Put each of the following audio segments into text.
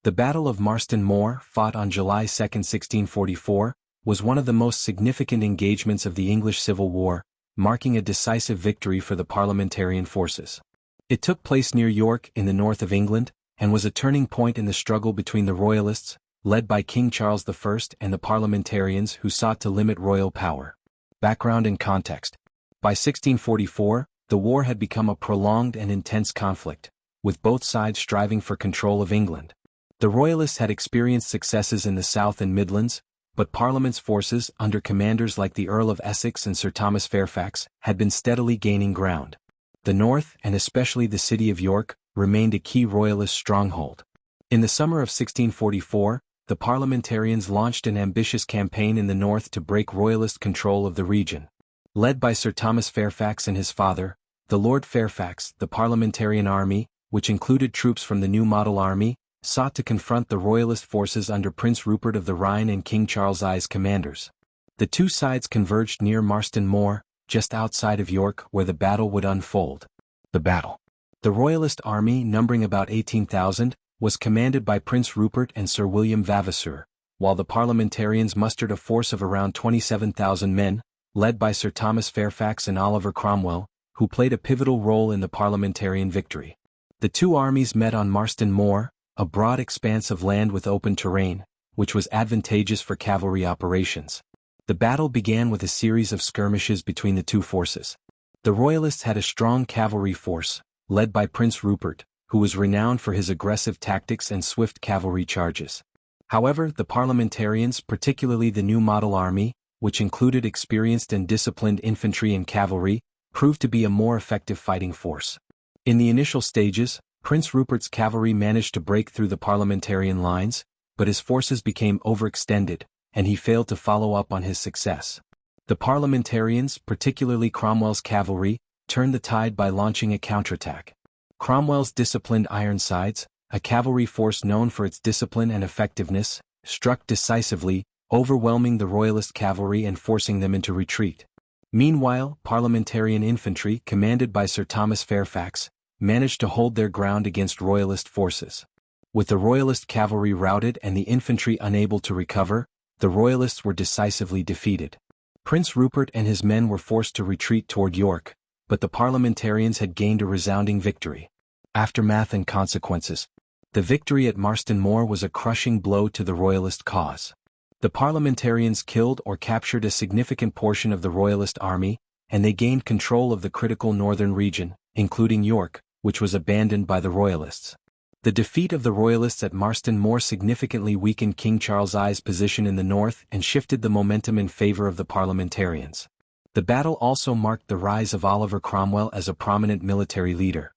The Battle of Marston Moor, fought on July 2, 1644, was one of the most significant engagements of the English Civil War, marking a decisive victory for the parliamentarian forces. It took place near York in the north of England, and was a turning point in the struggle between the Royalists, led by King Charles I, and the parliamentarians who sought to limit royal power. Background and context. By 1644, the war had become a prolonged and intense conflict, with both sides striving for control of England. The Royalists had experienced successes in the South and Midlands, but Parliament's forces, under commanders like the Earl of Essex and Sir Thomas Fairfax, had been steadily gaining ground. The North, and especially the city of York, remained a key Royalist stronghold. In the summer of 1644, the parliamentarians launched an ambitious campaign in the north to break Royalist control of the region. Led by Sir Thomas Fairfax and his father, the Lord Fairfax, the parliamentarian army, which included troops from the New Model Army, sought to confront the Royalist forces under Prince Rupert of the Rhine and King Charles I's commanders. The two sides converged near Marston Moor, just outside of York, where the battle would unfold. The battle. The Royalist army, numbering about 18,000, was commanded by Prince Rupert and Sir William Vavasour, while the parliamentarians mustered a force of around 27,000 men, led by Sir Thomas Fairfax and Oliver Cromwell, who played a pivotal role in the parliamentarian victory. The two armies met on Marston Moor, a broad expanse of land with open terrain, which was advantageous for cavalry operations. The battle began with a series of skirmishes between the two forces. The Royalists had a strong cavalry force, led by Prince Rupert, who was renowned for his aggressive tactics and swift cavalry charges. However, the parliamentarians, particularly the New Model Army, which included experienced and disciplined infantry and cavalry, proved to be a more effective fighting force. In the initial stages, Prince Rupert's cavalry managed to break through the parliamentarian lines, but his forces became overextended, and he failed to follow up on his success. The parliamentarians, particularly Cromwell's cavalry, turned the tide by launching a counterattack. Cromwell's disciplined Ironsides, a cavalry force known for its discipline and effectiveness, struck decisively, overwhelming the Royalist cavalry and forcing them into retreat. Meanwhile, parliamentarian infantry, commanded by Sir Thomas Fairfax, managed to hold their ground against Royalist forces. With the Royalist cavalry routed and the infantry unable to recover, the Royalists were decisively defeated. Prince Rupert and his men were forced to retreat toward York, but the parliamentarians had gained a resounding victory. Aftermath and consequences. The victory at Marston Moor was a crushing blow to the Royalist cause. The parliamentarians killed or captured a significant portion of the Royalist army, and they gained control of the critical northern region, including York, which was abandoned by the Royalists. The defeat of the Royalists at Marston Moor significantly weakened King Charles I's position in the north and shifted the momentum in favor of the parliamentarians. The battle also marked the rise of Oliver Cromwell as a prominent military leader.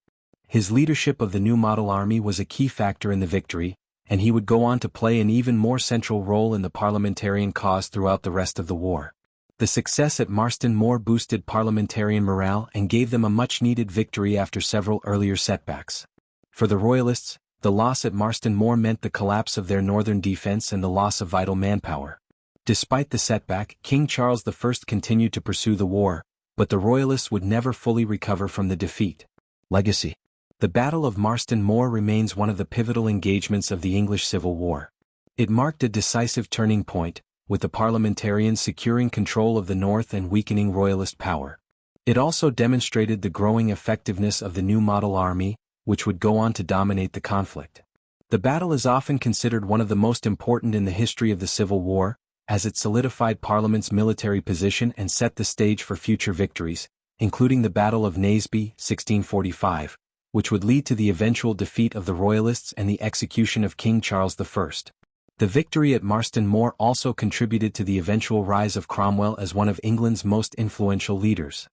His leadership of the New Model Army was a key factor in the victory, and he would go on to play an even more central role in the parliamentarian cause throughout the rest of the war. The success at Marston Moor boosted parliamentarian morale and gave them a much-needed victory after several earlier setbacks. For the Royalists, the loss at Marston Moor meant the collapse of their northern defense and the loss of vital manpower. Despite the setback, King Charles I continued to pursue the war, but the Royalists would never fully recover from the defeat. Legacy. The Battle of Marston Moor remains one of the pivotal engagements of the English Civil War. It marked a decisive turning point, with the parliamentarians securing control of the north and weakening Royalist power. It also demonstrated the growing effectiveness of the New Model Army, which would go on to dominate the conflict. The battle is often considered one of the most important in the history of the Civil War, as it solidified Parliament's military position and set the stage for future victories, including the Battle of Naseby, 1645, which would lead to the eventual defeat of the Royalists and the execution of King Charles I. The victory at Marston Moor also contributed to the eventual rise of Cromwell as one of England's most influential leaders.